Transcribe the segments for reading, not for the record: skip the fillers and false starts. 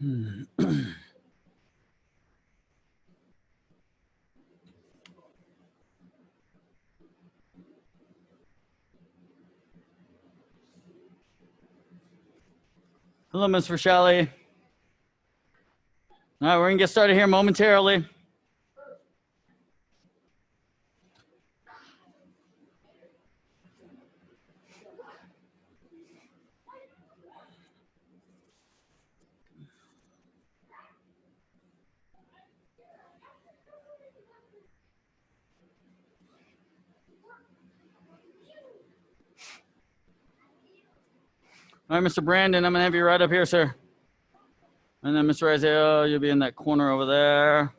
Hello, Ms. Rochelle. All right, we're gonna get started here momentarily. All right, Mr. Brandon, I'm gonna have you right up here, sir. And then Mr. Isaiah, you'll be in that corner over there.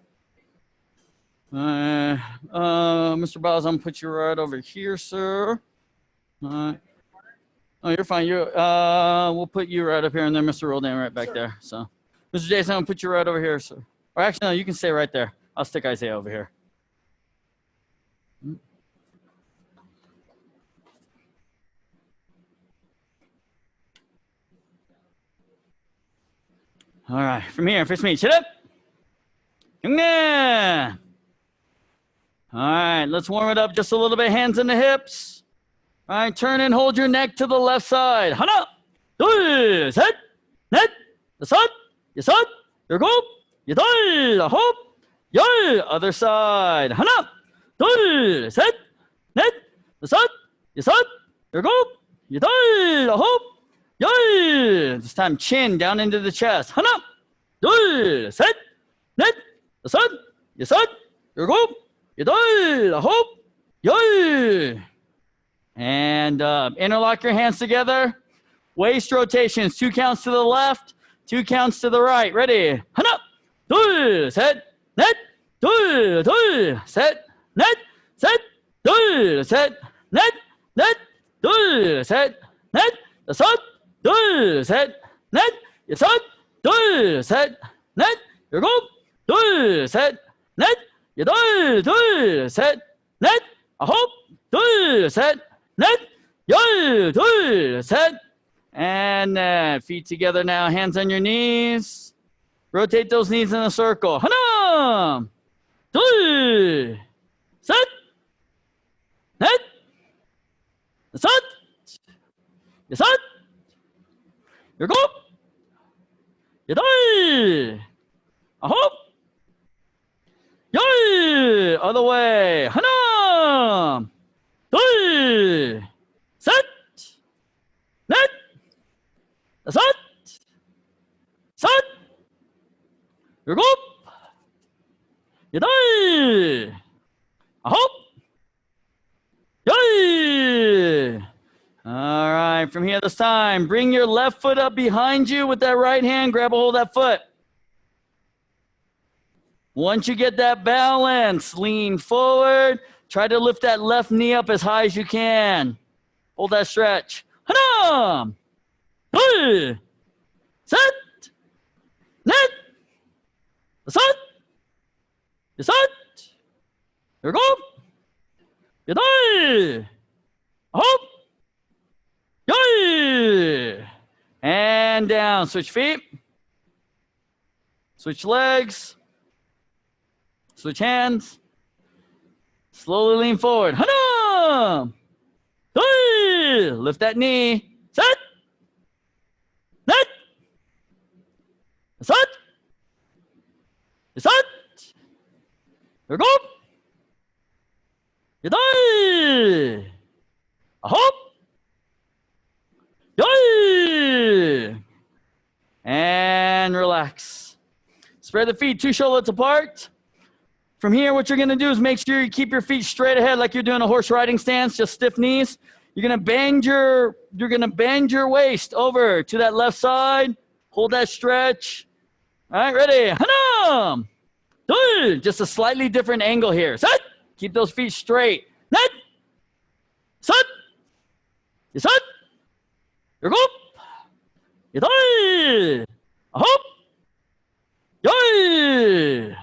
Mr. Bowles, I'm gonna put you right over here, sir. All right. Oh, you're fine. We'll put you right up here, and then Mr. Roldan right back there. So, Mr. Jason, I'm gonna put you right over here, sir. Or actually, no, you can stay right there. I'll stick Isaiah over here. All right, from here, first meet, sit up. All right, let's warm it up just a little bit. Hands in the hips. All right, turn and hold your neck to the left side. Hana, 둘, 셋, 넷, 다섯, 여섯, 일곱, 여덟, 아홉, 열. Other side. 하나, 둘, 셋, 넷, 다섯, 여섯, 일곱, 여덟, 아홉, 열. This time, chin down into the chest. 하나, 둘, 셋, 넷, 다섯, 여섯, 일곱, 여덟, 아홉, 열. And interlock your hands together. Waist rotations. 2 counts to the left, 2 counts to the right. Ready? 하나, 둘, 셋, 넷, 둘, 둘, 셋, 넷, 셋, 둘, 셋, 넷, 넷, 둘, 셋, 넷, 다섯, 둘, 셋, 넷, 여섯, 둘, 셋, 넷, 일곱, 둘, 셋, 넷, 여덟, 둘, 셋, 넷, 아홉, 둘, 셋, 넷, 열, 둘, 셋. And feet together now, hands on your knees. Rotate those knees in a circle. 하나, 둘, 셋, 넷, 다섯, 여섯, 일곱, 여덟, 아홉, 열. Other way. 하나, 둘, 셋, 넷, 다섯, 셋, 일곱, 여덟, 아홉, 열. All right, from here this time, bring your left foot up behind you with that right hand. Grab a hold of that foot. Once you get that balance, lean forward. Try to lift that left knee up as high as you can. Hold that stretch. 하나, 둘, 셋, 넷, 다섯, 여섯, 일곱, 여덟, 아홉, 열. And down. Switch feet. Switch legs. Switch hands. Slowly lean forward. 하나, 둘. Lift that knee. 셋, 넷, 다섯, 여섯, 일곱, 여덟, 아홉, 열. And relax. Spread the feet 2 shoulders apart. From here, what you're going to do is make sure you keep your feet straight ahead like you're doing a horse riding stance, just stiff knees. You're going to bend your waist over to that left side. Hold that stretch. All right, ready? 하나, 둘. Just a slightly different angle here. 셋. Keep those feet straight. 넷, 셋, 여섯, 일곱, 여덟, 아홉, 열.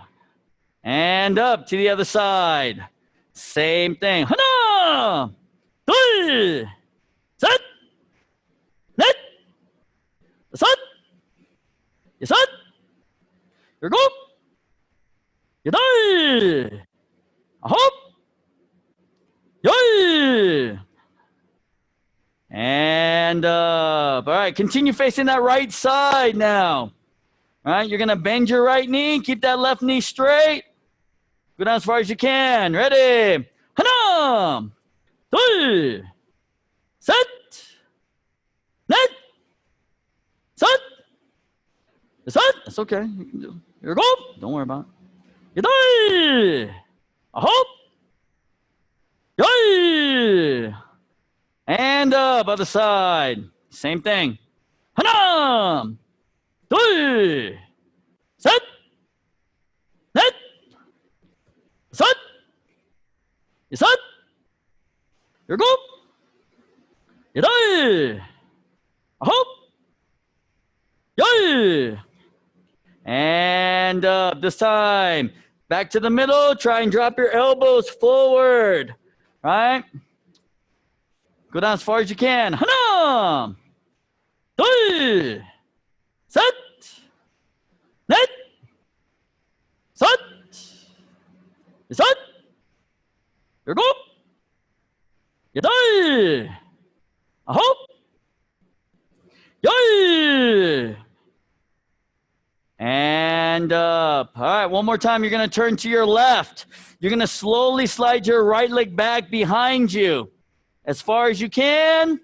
And up to the other side. Same thing. 하나, 둘, 셋, 넷, 다섯, 여섯, Go. Yadai. Hop. Yay. And up. All right, continue facing that right side now. All right, you're going to bend your right knee. Keep that left knee straight. Go down as far as you can. Ready. Hanam. Three. Set. Net. Set. Set. That's okay. Here we go. Don't worry about it. Yadai. A hop. Yay. And up other side. Same thing. Hanam. Three. Set. Net. Set. Set. Here we go. Yay. Hop. Yay. And up this time. Back to the middle. Try and drop your elbows forward. Right? Go down as far as you can. Hanam. Three. Set. Net. Set. Set. Here we go. Yay. A hop. Yay. And up. All right, one more time. You're going to turn to your left. You're going to slowly slide your right leg back behind you as far as you can.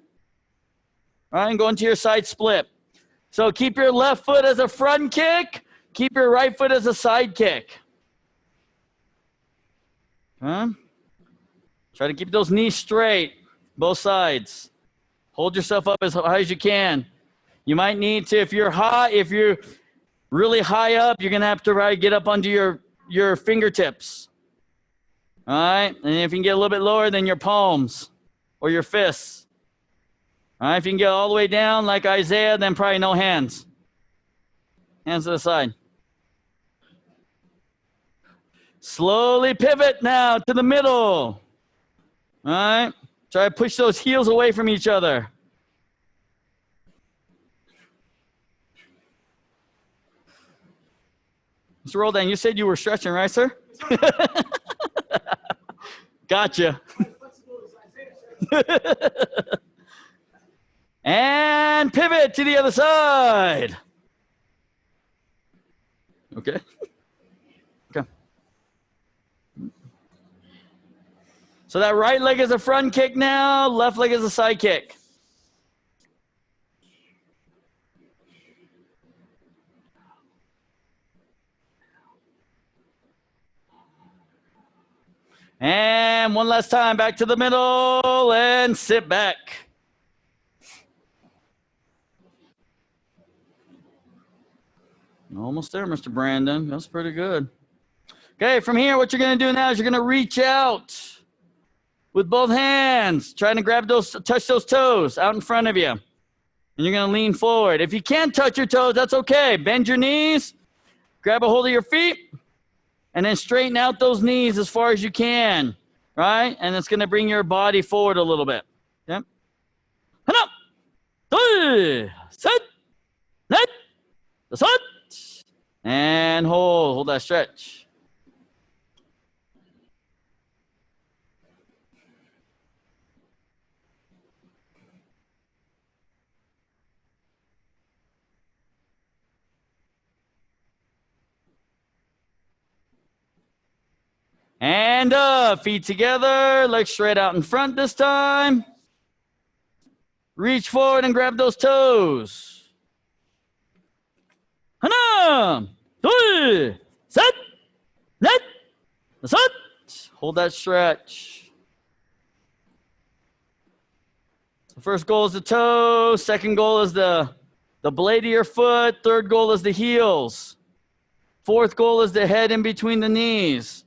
All right, and go into your side split. So keep your left foot as a front kick. Keep your right foot as a side kick. Try to keep those knees straight, both sides. Hold yourself up as high as you can. You might need to, if you're really high up, you're going to have to get up under your fingertips. All right? And if you can get a little bit lower, then your palms or your fists. All right? If you can get all the way down like Isaiah, then probably no hands. Hands to the side. Slowly pivot now to the middle. All right? Try to push those heels away from each other. Mr. Roldan, you said you were stretching, right, sir? Gotcha. And pivot to the other side. Okay. Okay. So that right leg is a front kick now, left leg is a side kick. And one last time, back to the middle and sit back. Almost there, Mr. Brandon. That's pretty good. Okay, from here, what you're going to do now is you're going to reach out with both hands, trying to touch those toes out in front of you. And you're going to lean forward. If you can't touch your toes, that's okay. Bend your knees, grab a hold of your feet, and then straighten out those knees as far as you can, right? And it's going to bring your body forward a little bit. Okay? Up, three, set, net, set, and hold that stretch. And up, feet together, legs straight out in front this time. Reach forward and grab those toes. Hanam, three, set, net, set. Hold that stretch. The first goal is the toes. Second goal is the blade of your foot. Third goal is the heels. Fourth goal is the head in between the knees.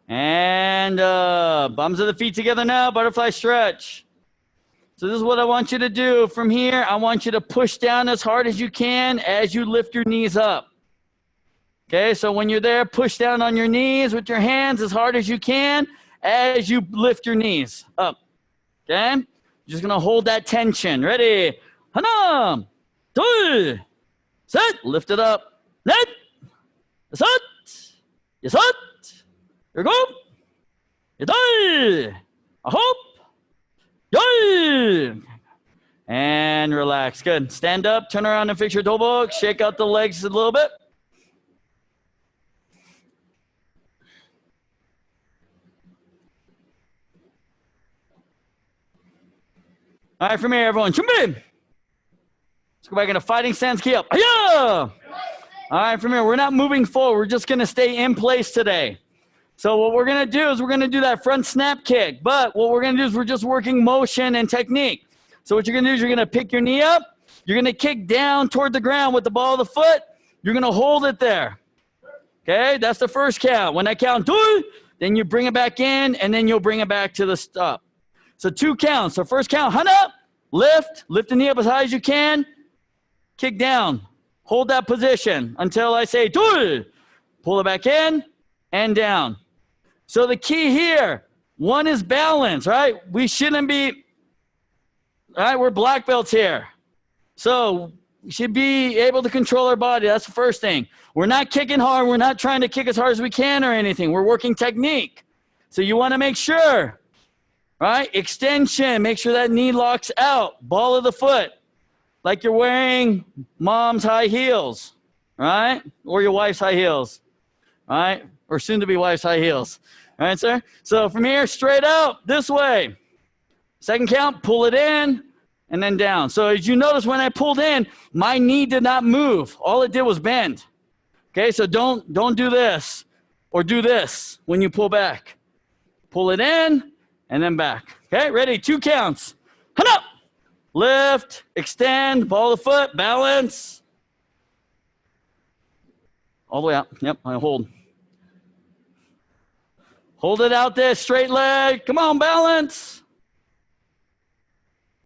And bums of the feet together now, butterfly stretch. So this is what I want you to do. From here, I want you to push down as hard as you can as you lift your knees up. Okay, so when you're there, push down on your knees with your hands as hard as you can as you lift your knees up. Okay? You're just going to hold that tension. Ready? Hana, 둘, set. Lift it up. Net, set, yesat, 일곱, 여덟, 아홉, 열. And relax. Good. Stand up, turn around and fix your dobok. Shake out the legs a little bit. All right, from here, everyone. 준비. Let's go back into fighting stance. Key up. All right, from here, we're not moving forward. We're just going to stay in place today. So what we're going to do is we're going to do that front snap kick. But what we're going to do is we're just working motion and technique. So what you're going to do is you're going to pick your knee up. You're going to kick down toward the ground with the ball of the foot. You're going to hold it there. Okay, that's the first count. When I count two, then you bring it back in, and then you'll bring it back to the stop. So 2 counts. So first count, hana, lift the knee up as high as you can, kick down. Hold that position until I say 둘. Pull it back in and down. So the key here, one is balance, right? We shouldn't be, all right, we're black belts here. So we should be able to control our body. That's the first thing. We're not kicking hard. We're not trying to kick as hard as we can or anything. We're working technique. So you want to make sure, right? Extension, make sure that knee locks out. Ball of the foot, like you're wearing mom's high heels, right? Or your wife's high heels, right? Or soon to be wife's high heels. All right, sir? So from here, straight out, this way. Second count, pull it in, and then down. So as you notice, when I pulled in, my knee did not move. All it did was bend. Okay, so don't do this or do this when you pull back. Pull it in, and then back. Okay, ready? 2 counts. Hana! Lift, extend, ball of the foot, balance. All the way out. Yep, I hold. Hold it out there, straight leg. Come on, balance.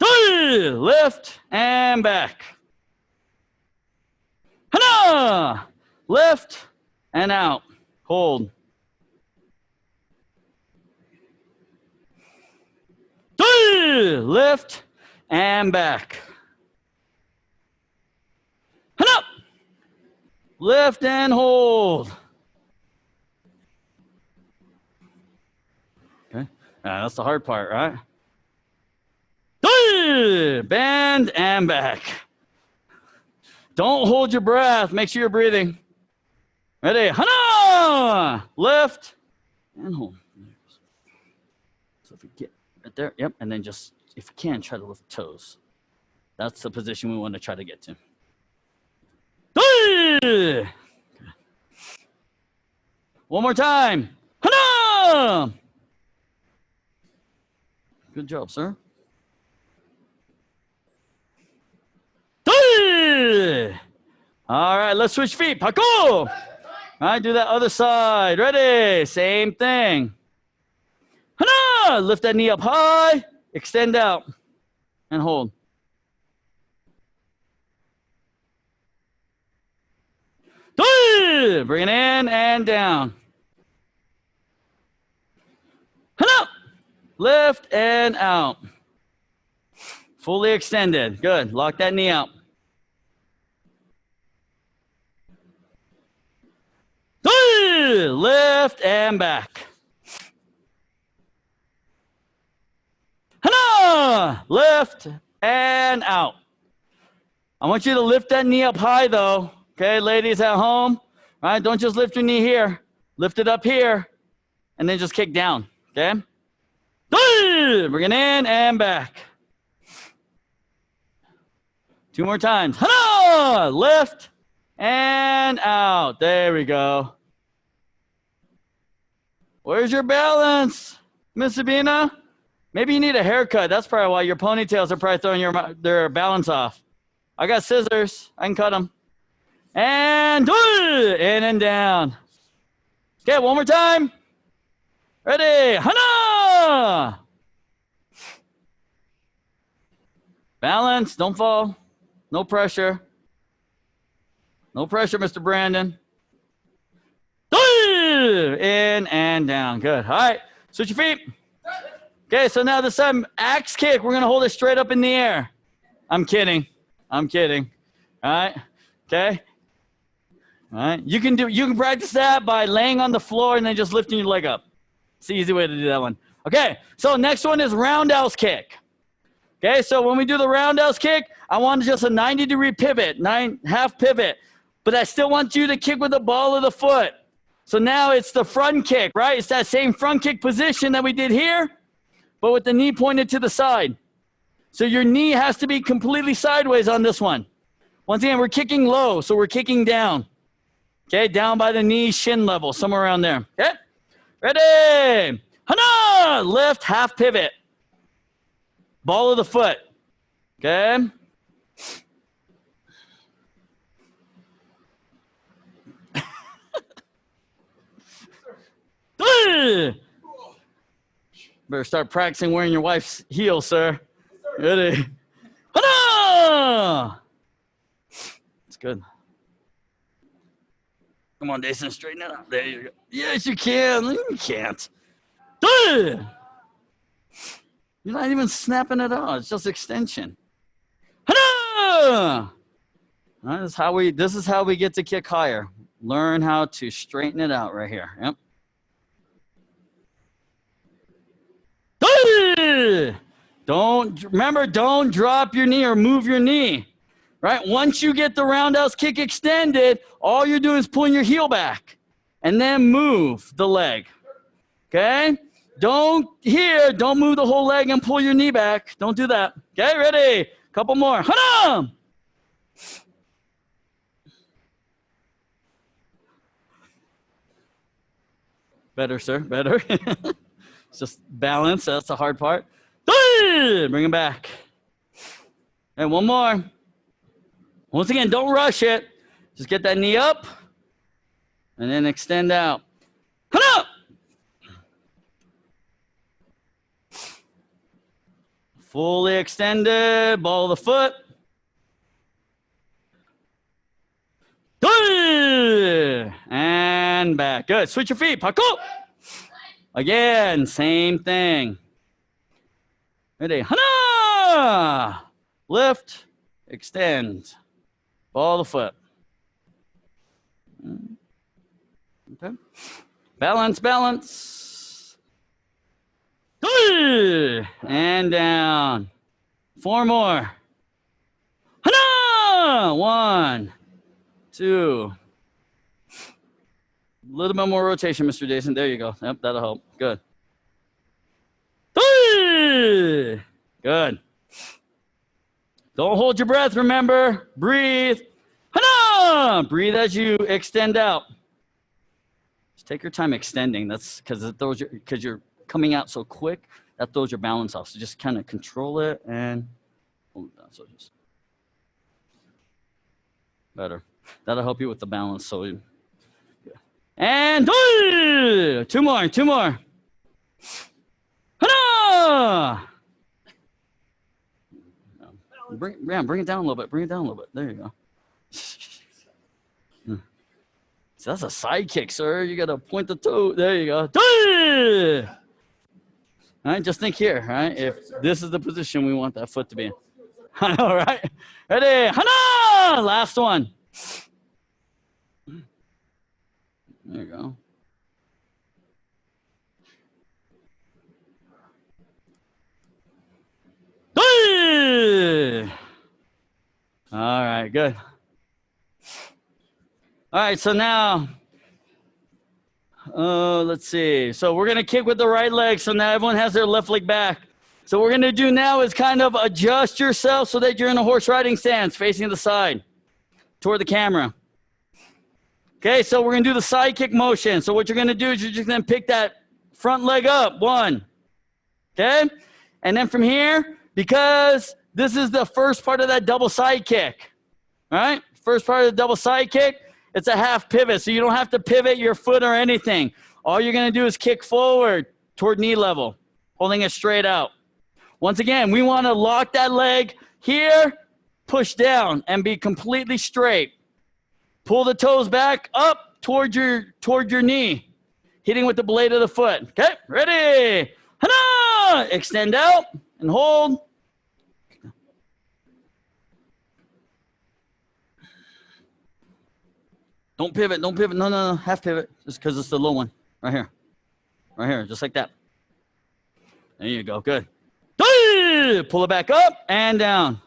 Lift and back. Hana! Lift and out. Hold. Lift and back. Hana! Lift and hold. Okay, that's the hard part, right? Bend and back. Don't hold your breath. Make sure you're breathing. Ready? Hana! Lift and hold. So if you get right there, yep, and then just, if you can, try to lift the toes. That's the position we want to try to get to. One more time. Hana! Good job, sir. All right, let's switch feet. Pako! All right, do that other side. Ready? Same thing. Hana! Lift that knee up high. Extend out. And hold. Bring it in and down. Hana! Lift and out. Fully extended. Good. Lock that knee out. Lift and back. Hana! Lift and out. I want you to lift that knee up high though. Okay, ladies at home. All right, don't just lift your knee here. Lift it up here and then just kick down. Okay? Bring it in and back. 2 more times. Hana! Lift and out. There we go. Where's your balance, Miss Sabina? Maybe you need a haircut. That's probably why your ponytails are probably throwing their balance off. I got scissors. I can cut them. And in and down. Okay, one more time. Ready? Hana! Balance. Don't fall. No pressure. No pressure, Mr. Brandon. In and down. Good. All right. Switch your feet. Okay, so now this time, axe kick. We're going to hold it straight up in the air. I'm kidding. I'm kidding. All right. Okay. All right. You can practice that by laying on the floor and then just lifting your leg up. It's the easy way to do that one. Okay. So next one is roundhouse kick. Okay. So when we do the roundhouse kick, I want just a 90-degree pivot, half pivot, but I still want you to kick with the ball of the foot. So now it's the front kick, right? It's that same front kick position that we did here, but with the knee pointed to the side. So your knee has to be completely sideways on this one. Once again, we're kicking low, so we're kicking down. Okay, down by the knee, shin level, somewhere around there. Okay, ready? Hana! Lift, half pivot. Ball of the foot. Okay. Better start practicing wearing your wife's heels, sir. Ready? Hana! It's good. Come on, Jason, straighten it up. There you go. Yes, you can. You can't. You're not even snapping it out. It's just extension. Hana! This is how we get to kick higher. Learn how to straighten it out right here. Yep. Don't drop your knee or move your knee. Right? Once you get the roundhouse kick extended, all you're doing is pulling your heel back and then move the leg. Okay? Don't move the whole leg and pull your knee back. Don't do that. Okay, ready? Couple more. Hana! Better, sir. Better. It's just balance. That's the hard part. Bring it back. And one more. Once again, don't rush it. Just get that knee up and then extend out. Hana! Fully extended, ball of the foot. And back. Good. Switch your feet. Parkour. Again, same thing. Ready? Hana! Lift, extend. Ball of the foot. Okay. Balance, balance. And down. 4 more. Hana! 1, 2. A little bit more rotation, Mr. Jason. There you go. Yep, that'll help. Good. Good. Don't hold your breath, remember. Breathe. Hana! Breathe as you extend out. Just take your time extending. That's because you're coming out so quick, that throws your balance off. So just kind of control it and hold it down. So just better. That'll help you with the balance. So yeah. And 2 more. Hana! Bring it down a little bit. Bring it down a little bit. There you go. So that's a side kick, sir. You got to point the toe. There you go. All right, just think here, right? If this is the position we want that foot to be in. All right. Ready? Hana! Last one. There you go. All right, good. All right, so now, let's see. So we're going to kick with the right leg. So now everyone has their left leg back. So what we're going to do now is kind of adjust yourself so that you're in a horse riding stance, facing the side, toward the camera. Okay, so we're going to do the side kick motion. So what you're going to do is you're just going to pick that front leg up. 1. Okay? And then from here, because this is the first part of that double side kick. All right? First part of the double side kick, it's a half pivot. So you don't have to pivot your foot or anything. All you're going to do is kick forward toward knee level, holding it straight out. Once again, we want to lock that leg here, push down, and be completely straight. Pull the toes back up toward your knee. hitting with the blade of the foot. Okay, ready? Hana! Extend out and hold. Don't pivot, don't pivot. No, no, no, half pivot, just because it's the low one. Right here. Right here, just like that. There you go, good. Pull it back up and down.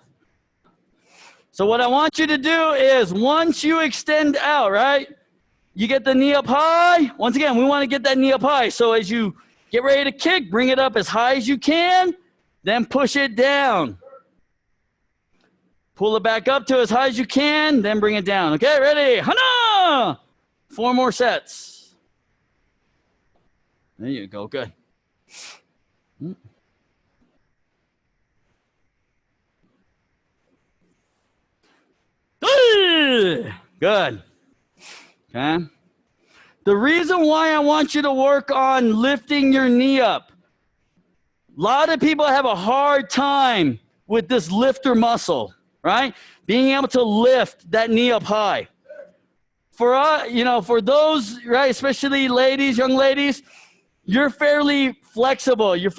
So what I want you to do is once you extend out, right, you get the knee up high. Once again, we want to get that knee up high. So as you get ready to kick, bring it up as high as you can, then push it down. Pull it back up to as high as you can, then bring it down. Okay, ready? Hana! 4 more sets. There you go, good. Good. Okay. The reason why I want you to work on lifting your knee up, a lot of people have a hard time with this lifter muscle, right? Being able to lift that knee up high. For for those, right, especially ladies, young ladies, you're fairly flexible. You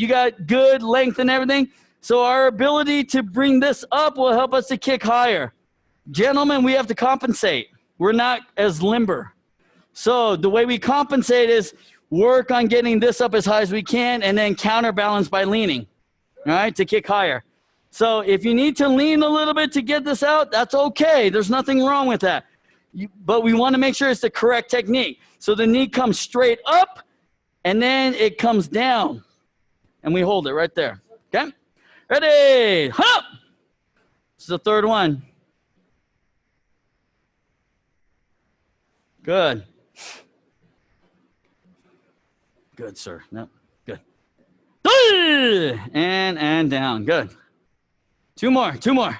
got good length and everything. So our ability to bring this up will help us to kick higher. Gentlemen, we have to compensate. We're not as limber. So the way we compensate is work on getting this up as high as we can and then counterbalance by leaning, all right, to kick higher. So if you need to lean a little bit to get this out, that's okay. There's nothing wrong with that. But we want to make sure it's the correct technique. So the knee comes straight up and then it comes down. And we hold it right there. Okay? Ready? Up! This is the third one. Good. Good, sir. No, good. And down. Good. 2 more. 2 more.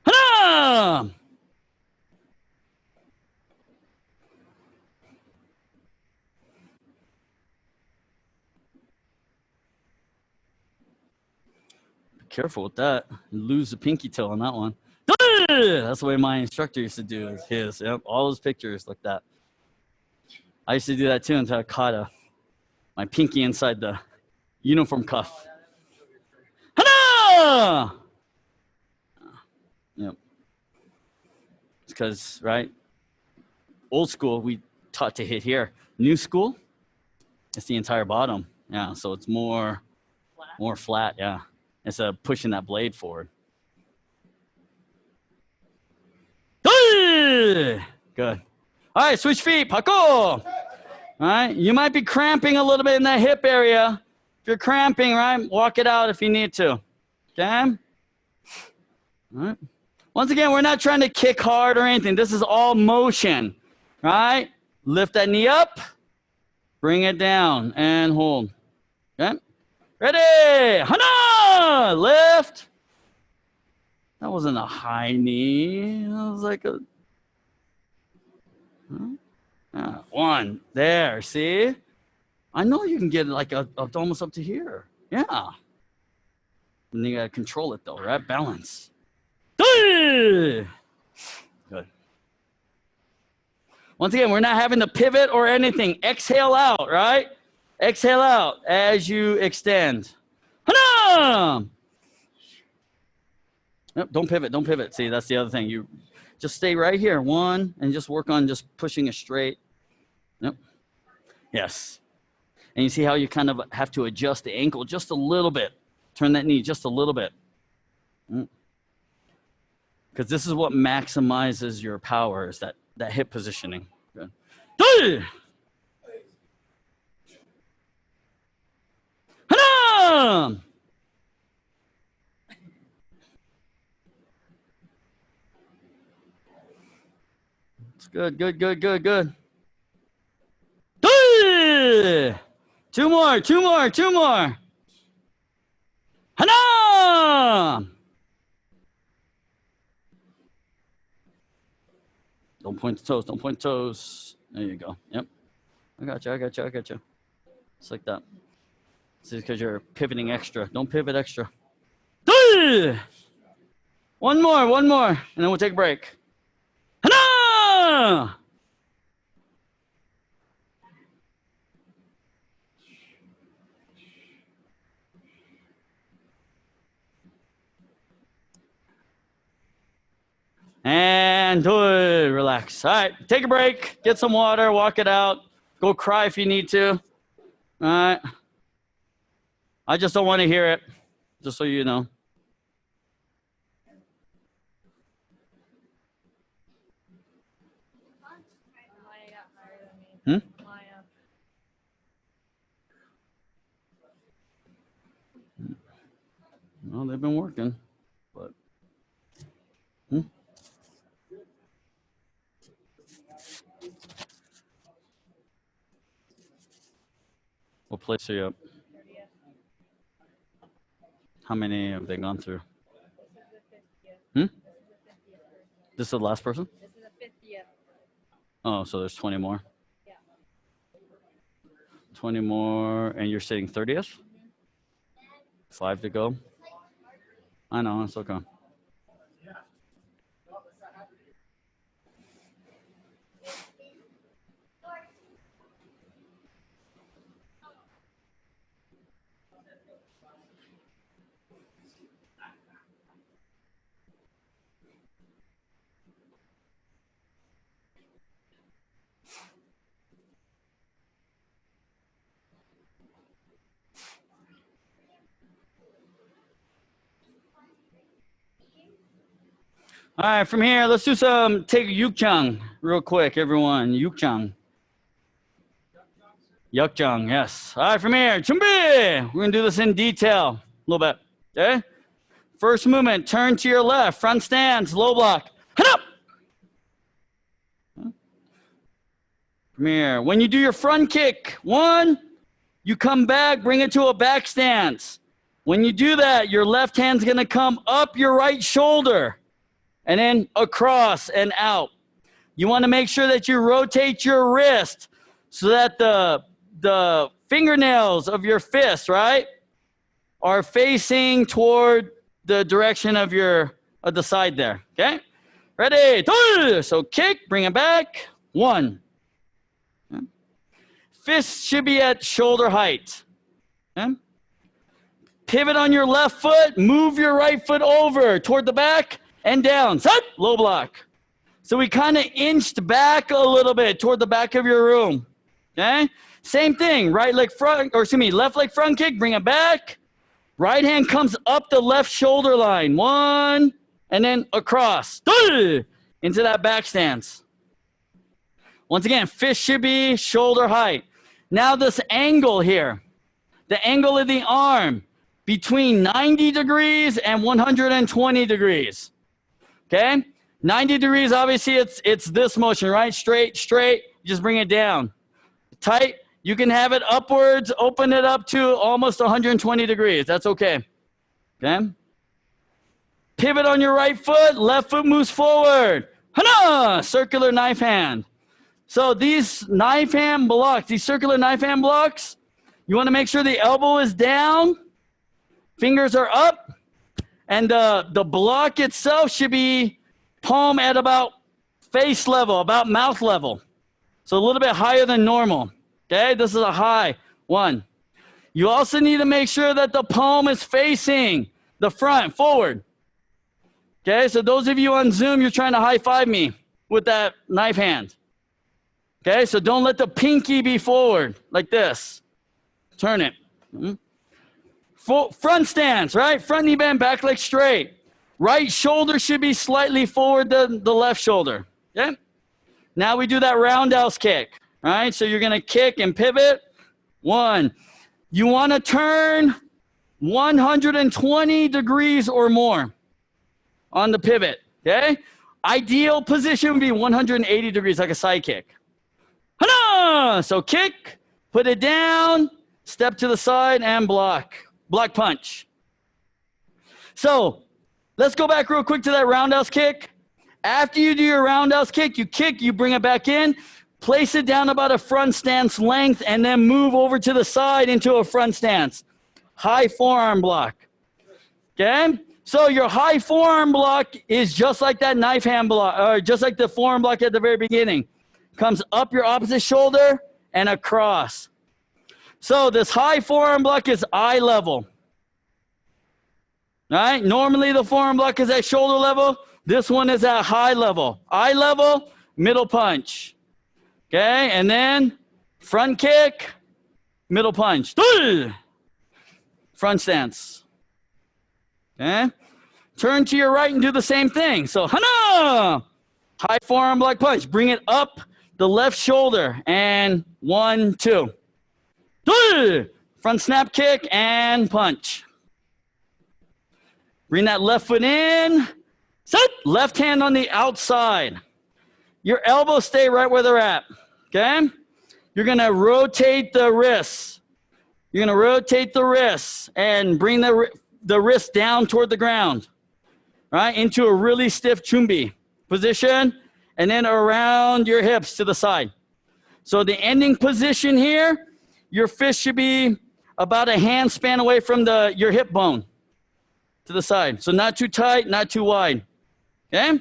Ha! Be careful with that. You lose the pinky toe on that one. That's the way my instructor used to do his. Yep, all those pictures like that. I used to do that too until I caught my pinky inside the uniform cuff. Hana! Yep. It's because, right, old school, we taught to hit here. New school, it's the entire bottom. Yeah, so it's more flat, yeah. Instead of pushing that blade forward. Good. All right, switch feet. Pako. All right, you might be cramping a little bit in that hip area. If you're cramping, right, walk it out if you need to. Okay? All right. Once again, we're not trying to kick hard or anything. This is all motion. Right? Lift that knee up. Bring it down and hold. Okay? Ready? Hana! Lift. That wasn't a high knee. That was like a... one. There, see? I know you can get like almost up to here. Yeah. And you got to control it though, right? Balance. Good. Once again, we're not having to pivot or anything. Exhale out, right? Exhale out as you extend. Hana! Yep, don't pivot, don't pivot. See, that's the other thing. You just stay right here, one, and just work on just pushing it straight. Yep. Yes. And you see how you kind of have to adjust the ankle just a little bit. Turn that knee just a little bit. Because this is what maximizes your power, is that hip positioning. Good. Hana! Good. Good. 2 more. Hana! Don't point the toes. There you go. Yep. I got you. Just like that. This is because you're pivoting extra. Don't pivot extra. One more, and then we'll take a break. Hana! And relax. All right, take a break, get some water, walk it out, go cry if you need to. All right. I just don't want to hear it, just so you know. Hmm? Well, they've been working, but. Hmm? What place are you at? How many have they gone through? Hmm? This is the last person? This is the 50th. Oh, so there's 20 more? Yeah. 20 more, and you're sitting 30th? 5 to go? I know, it's okay. All right, from here, let's do some take yukchang real quick, everyone. Yukchang. Yukchang, yes. All right, from here, 준비. We're going to do this in detail a little bit, okay? First movement, turn to your left, front stance, low block. Head up. From here, when you do your front kick, 1, you come back, bring it to a back stance. When you do that, your left hand's going to come up your right shoulder and then across and out. You want to make sure that you rotate your wrist so that the fingernails of your fist, right, are facing toward the direction of the side there. Okay? Ready? So kick, bring it back. 1. Fist should be at shoulder height. Okay? Pivot on your left foot, move your right foot over toward the back and down. Set, low block. So we kind of inched back a little bit toward the back of your room. Okay? Same thing, left leg front kick, bring it back. Right hand comes up the left shoulder line. 1, and then across. Into that back stance. Once again, fist should be shoulder height. Now this angle here, the angle of the arm between 90 degrees and 120 degrees. Okay? 90 degrees, obviously, it's this motion, right? Straight, just bring it down. Tight, you can have it upwards, open it up to almost 120 degrees. That's okay. Okay? Pivot on your right foot, left foot moves forward. Hana! Circular knife hand. So these knife hand blocks, these circular knife hand blocks, you want to make sure the elbow is down, fingers are up, and the block itself should be palm at about face level, about mouth level. So a little bit higher than normal. Okay, this is a high 1. You also need to make sure that the palm is facing the front, forward. Okay, so those of you on Zoom, you're trying to high five me with that knife hand. Okay, so don't let the pinky be forward like this. Turn it. Front stance, right? Front knee bend, back leg straight. Right shoulder should be slightly forward than the left shoulder. Okay? Now we do that roundhouse kick. All right, so you're going to kick and pivot. 1. You want to turn 120 degrees or more on the pivot. Okay? Ideal position would be 180 degrees, like a side kick. Hana! So kick, put it down, step to the side, and block. Block punch. So let's go back real quick to that roundhouse kick. After you do your roundhouse kick, you bring it back in, place it down about a front stance length, and then move over to the side into a front stance. High forearm block. Okay? So your high forearm block is just like that knife hand block, or just like the forearm block at the very beginning. Comes up your opposite shoulder and across. So this high forearm block is eye level. All right? Normally the forearm block is at shoulder level. This one is at high level. Eye level, middle punch. Okay, and then front kick, middle punch. Front stance. Okay, turn to your right and do the same thing. So, hana! High forearm block punch. Bring it up the left shoulder. And 1, 2. Front snap kick and punch. Bring that left foot in. Set. Left hand on the outside. Your elbows stay right where they're at. Okay? You're going to rotate the wrists. You're going to rotate the wrists and bring the wrist down toward the ground. Right? Into a really stiff chumbi position. And then around your hips to the side. So the ending position here, your fist should be about a hand span away from your hip bone to the side. So not too tight, not too wide. Okay?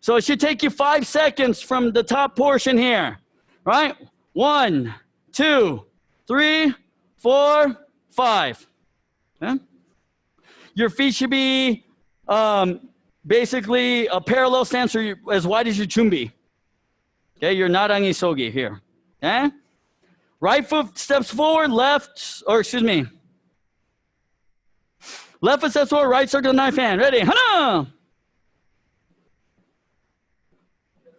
So it should take you 5 seconds from the top portion here. Right? 1, 2, 3, 4, 5. Okay? Your feet should be basically a parallel stance or as wide as your chumbi. Okay? You're not angisogi here. Okay? Right foot steps forward, left foot steps forward, right circle knife hand. Ready? Hana!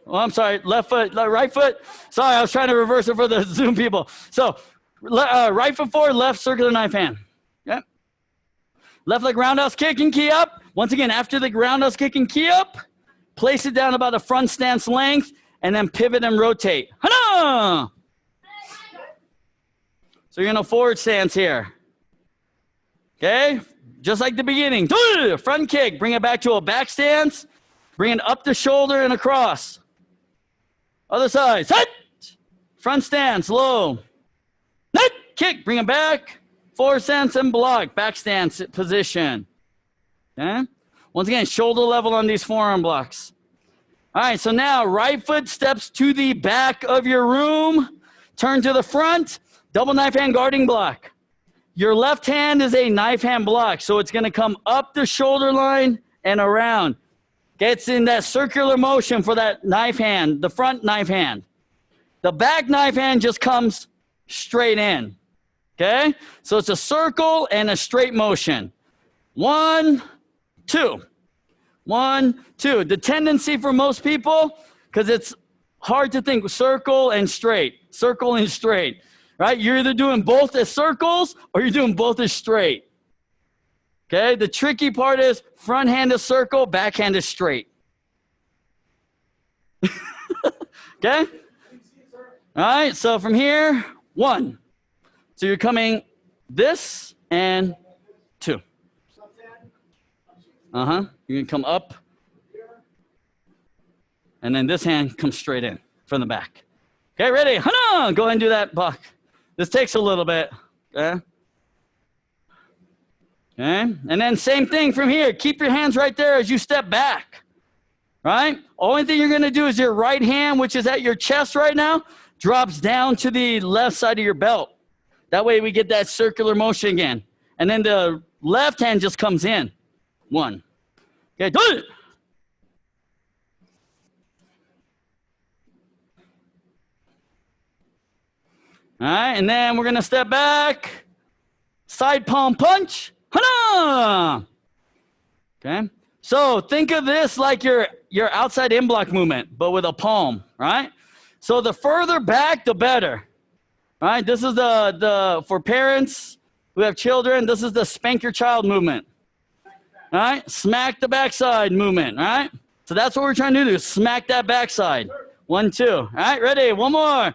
Oh, I'm sorry, left foot, right foot. Sorry, I was trying to reverse it for the Zoom people. So, right foot forward, left circular knife hand. Okay? Left leg roundhouse kick and key up. Once again, after the roundhouse kick and key up, place it down about a front stance length, and then pivot and rotate. Hana! So you're in a forward stance here. Okay? Just like the beginning. Front kick. Bring it back to a back stance. Bring it up the shoulder and across. Other side. Set. Front stance. Low. Net. Kick. Bring it back. Forward stance and block. Back stance position. Okay? Once again, shoulder level on these forearm blocks. All right, so now right foot steps to the back of your room. Turn to the front. Double knife hand guarding block. Your left hand is a knife hand block, so it's going to come up the shoulder line and around. Gets in that circular motion for that knife hand, the front knife hand. The back knife hand just comes straight in. Okay? So it's a circle and a straight motion. 1, 2. 1, 2. The tendency for most people, because it's hard to think circle and straight. Circle and straight. Right? You're either doing both as circles or you're doing both as straight. Okay? The tricky part is front hand is circle, back hand is straight. Okay? All right, so from here, 1. So you're coming this and 2. You're going to come up. And then this hand comes straight in from the back. Okay, ready? Hana! Go ahead and do that block. This takes a little bit. Okay? Okay? And then same thing from here. Keep your hands right there as you step back. Right? Only thing you're going to do is your right hand, which is at your chest right now, drops down to the left side of your belt. That way we get that circular motion again. And then the left hand just comes in. 1. Okay, do it. All right, and then we're going to step back. Side palm punch. Hana! Okay? So think of this like your outside in block movement, but with a palm, right? So the further back, the better. All right? This is the for parents who have children, this is the spank your child movement. All right? Smack the backside movement, all right? So that's what we're trying to do, smack that backside. 1, 2. All right, ready? One more.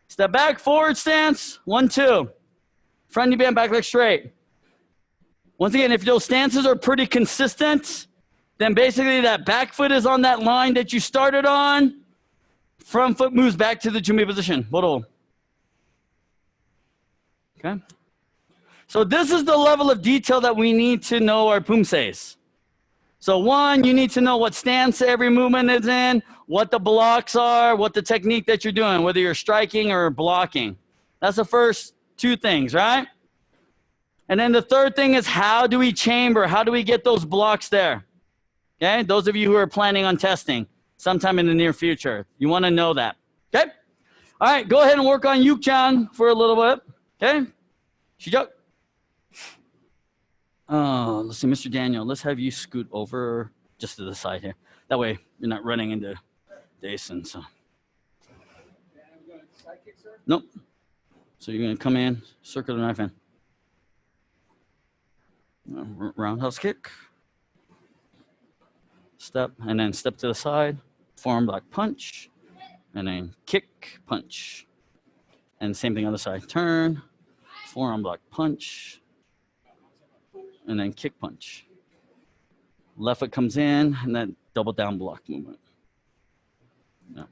Step back, forward stance. 1, 2. Front knee bend, back leg straight. Once again, if those stances are pretty consistent, then basically that back foot is on that line that you started on. Front foot moves back to the chumbi position. Boro. Okay? So this is the level of detail that we need to know our Poomsaes. So 1, you need to know what stance every movement is in, what the blocks are, what the technique that you're doing, whether you're striking or blocking. That's the first 2 things, right? And then the third thing is how do we chamber? How do we get those blocks there? Okay, those of you who are planning on testing sometime in the near future, you want to know that. Okay, all right, go ahead and work on Yukchan for a little bit. Okay, Shijok. Let's see, Mr. Daniel, let's have you scoot over just to the side here. That way you're not running into Jason. So. Nope. So you're going to come in, circle the knife in. Roundhouse kick. Step, and then step to the side. Forearm block punch. And then kick, punch. And same thing other side. Turn, forearm block punch. And then kick, punch. Left foot comes in, and then double down block movement. Yeah.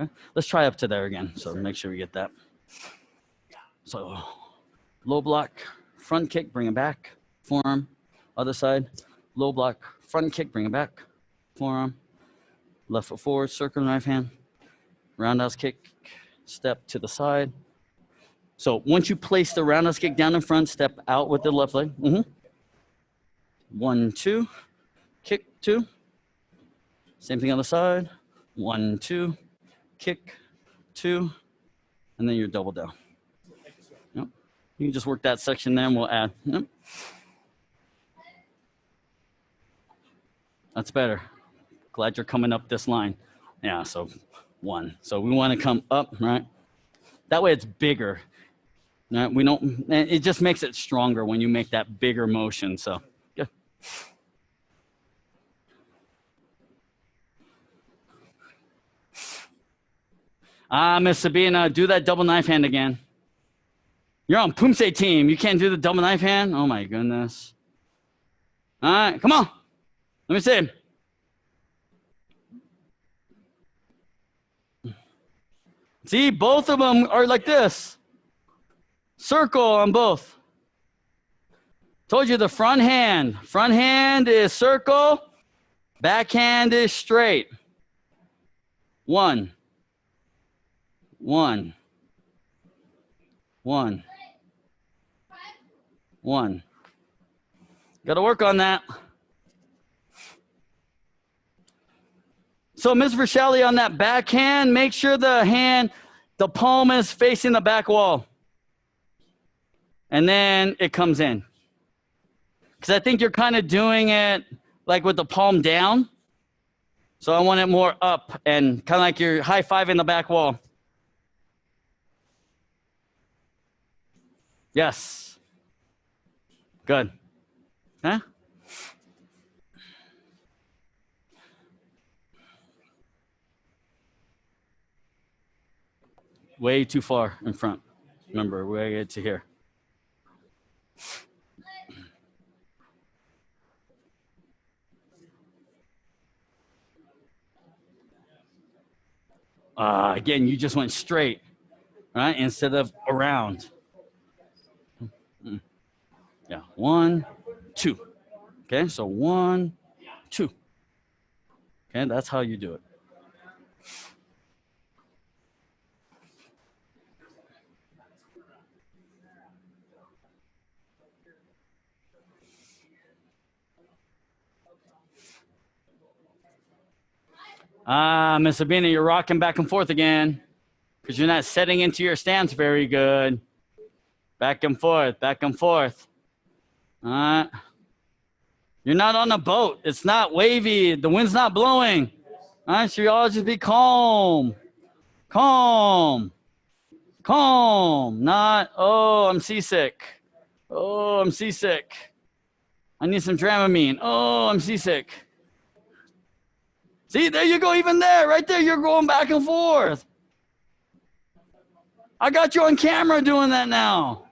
Okay, let's try up to there again. So make sure we get that. So low block, front kick, bring it back. Forearm, other side. Low block, front kick, bring it back. Forearm, left foot forward, circle knife hand. Roundhouse kick, step to the side. So once you place the roundhouse kick down in front, step out with the left leg. 1, 2, kick, 2. Same thing on the side. 1, 2. Kick, 2, and then you're double down. Yep. You can just work that section there and we'll add. Yep. That's better. Glad you're coming up this line. Yeah, so 1. So we want to come up, right? That way it's bigger. Right? We don't, it just makes it stronger when you make that bigger motion. So good. Miss Sabina, do that double knife hand again. You're on Poomsae team. You can't do the double knife hand? Oh my goodness. All right, come on. Let me see. See, both of them are like this. Circle on both. Told you the front hand. Front hand is circle. Back hand is straight. 1. 1. 1. 1. Got to work on that. So, Ms. Rochelle, on that backhand, make sure the palm is facing the back wall. And then it comes in. Because I think you're kind of doing it like with the palm down. So I want it more up and kind of like you're high-fiving the back wall. Yes. Good. Huh? Way too far in front. Remember, we gotta get to here. Again, you just went straight, right? Instead of around. Yeah, 1, 2. Okay, so 1, 2. Okay, that's how you do it. Miss Sabina, you're rocking back and forth again because you're not setting into your stance very good. Back and forth, back and forth. All right. You're not on a boat. It's not wavy. The wind's not blowing. All right, so you all just be calm. Calm. Calm. Not, oh, I'm seasick. Oh, I'm seasick. I need some Dramamine. Oh, I'm seasick. See, there you go, even there, right there, you're going back and forth. I got you on camera doing that now.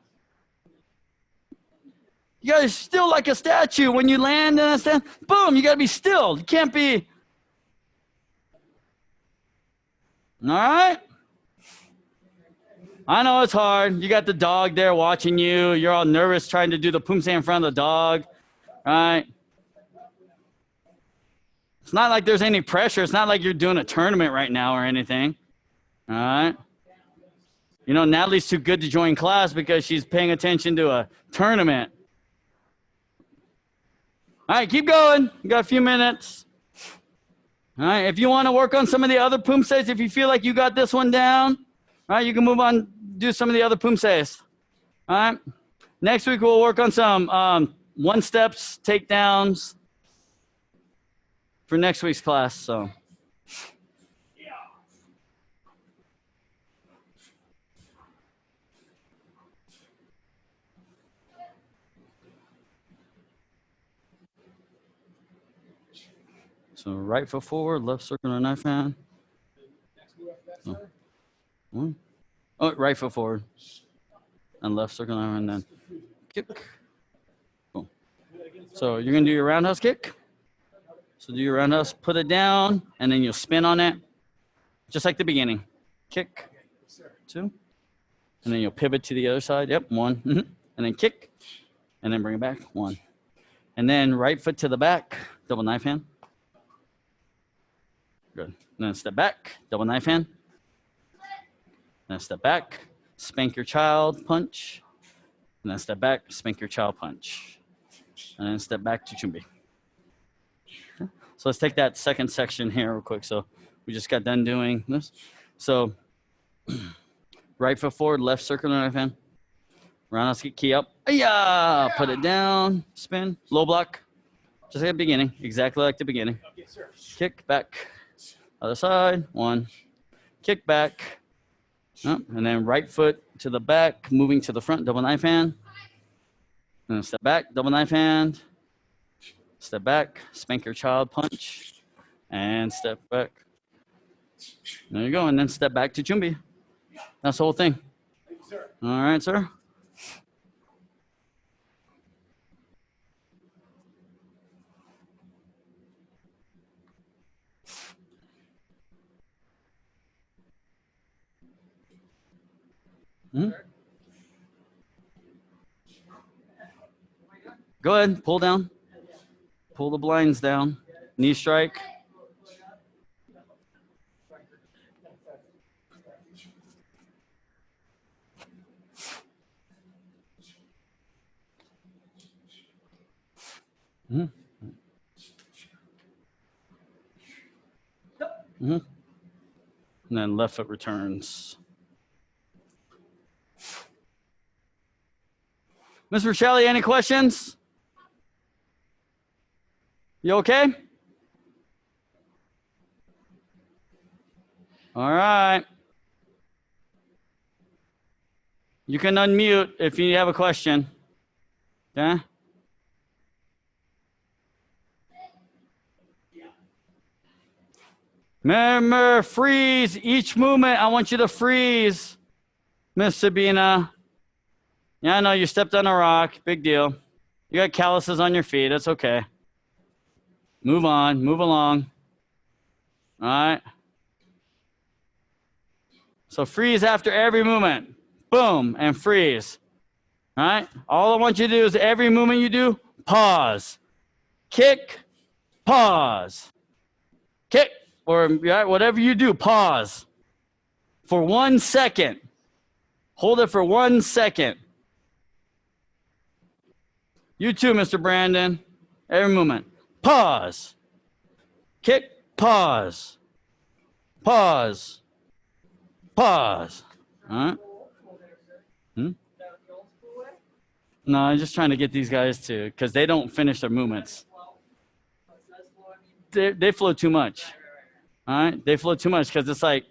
You guys still like a statue. When you land in a stand, boom, you got to be still. You can't be. All right? I know it's hard. You got the dog there watching you. You're all nervous trying to do the Poomsae in front of the dog, right? It's not like there's any pressure. It's not like you're doing a tournament right now or anything. All right? You know, Natalie's too good to join class because she's paying attention to a tournament. All right, keep going. You got a few minutes. All right, if you want to work on some of the other Poomsaes, if you feel like you got this one down, all right, you can move on, do some of the other Poomsaes. All right. Next week, we'll work on some one-steps, takedowns for next week's class. So. So right foot forward, left circular knife hand. Oh, right foot forward. And left circular knife hand, and then kick. Boom. So you're going to do your roundhouse kick. So do your roundhouse, put it down, and then you'll spin on it. Just like the beginning. Kick, 2. And then you'll pivot to the other side. Yep, 1. And then kick. And then bring it back, 1. And then right foot to the back, double knife hand. Good. And then step back, double knife hand. Then step back, spank your child, punch. And then step back, spank your child, punch. And then step back to chumbi. Okay. So let's take that second section here real quick. So we just got done doing this. So right foot forward, left circular knife hand. Roundhouse kick, key up. Yeah, put it down, spin, low block. Just like the beginning, exactly like the beginning. Kick back. Other side, 1, kick back, and then right foot to the back, moving to the front, double knife hand, and then step back, double knife hand, step back, spank your child, punch, and step back. There you go, and then step back to chumbi. That's the whole thing. Thank you, sir. All right, sir. Go ahead, pull down. Pull the blinds down. Knee strike. And then left foot returns. Mr. Shelley, any questions? You okay? All right. You can unmute if you have a question. Okay? Remember, freeze each movement. I want you to freeze, Miss Sabina. Yeah, I know you stepped on a rock. Big deal. You got calluses on your feet. That's okay. Move on. Move along. All right. So freeze after every movement. Boom, and freeze. All right. All I want you to do is every movement you do, pause. Kick, pause. Kick, or whatever you do, pause. For 1 second. Hold it for 1 second. You too, Mr. Brandon. Every movement. Pause. Kick, pause. Pause. Pause. All right. No, I'm just trying to get these guys to, because they don't finish their movements. They flow too much. All right. They flow too much because it's like,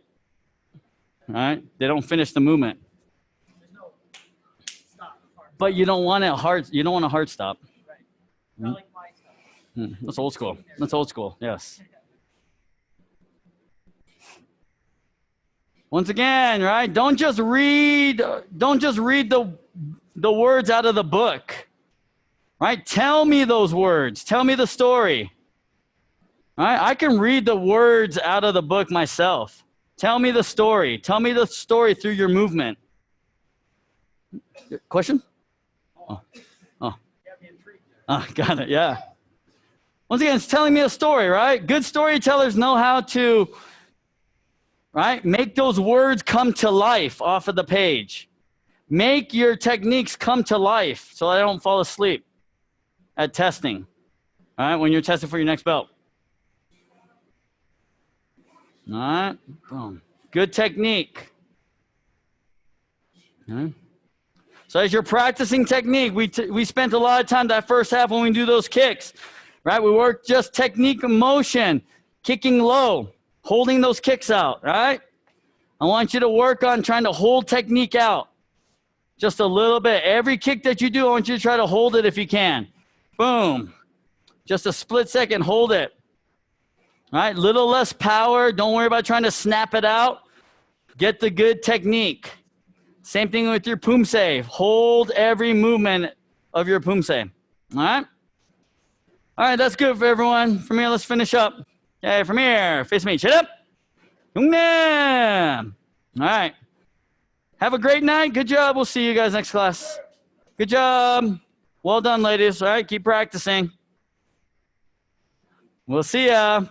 all right, they don't finish the movement. But you don't want it hard. You don't want a hard stop. Right. That's old school. That's old school. Yes. Once again, right? Don't just read the words out of the book. Right? Tell me those words. Tell me the story. All right? I can read the words out of the book myself. Tell me the story. Tell me the story through your movement. Question? Got it. Yeah. Once again, it's telling me a story, right? Good storytellers know how to, right, make those words come to life off of the page. Make your techniques come to life so I don't fall asleep at testing. All right, when you're testing for your next belt. All right, boom. Good technique. All right. So as you're practicing technique, we spent a lot of time that first half when we do those kicks, right? We work just technique and motion, kicking low, holding those kicks out, right? I want you to work on trying to hold technique out just a little bit. Every kick that you do, I want you to try to hold it if you can. Boom. Just a split second, hold it. All right, little less power. Don't worry about trying to snap it out. Get the good technique. Same thing with your Poomsae. Hold every movement of your Poomsae. All right? All right, that's good for everyone. From here, let's finish up. Okay, from here, face me, chin up. All right. Have a great night. Good job. We'll see you guys next class. Good job. Well done, ladies. All right, keep practicing. We'll see ya.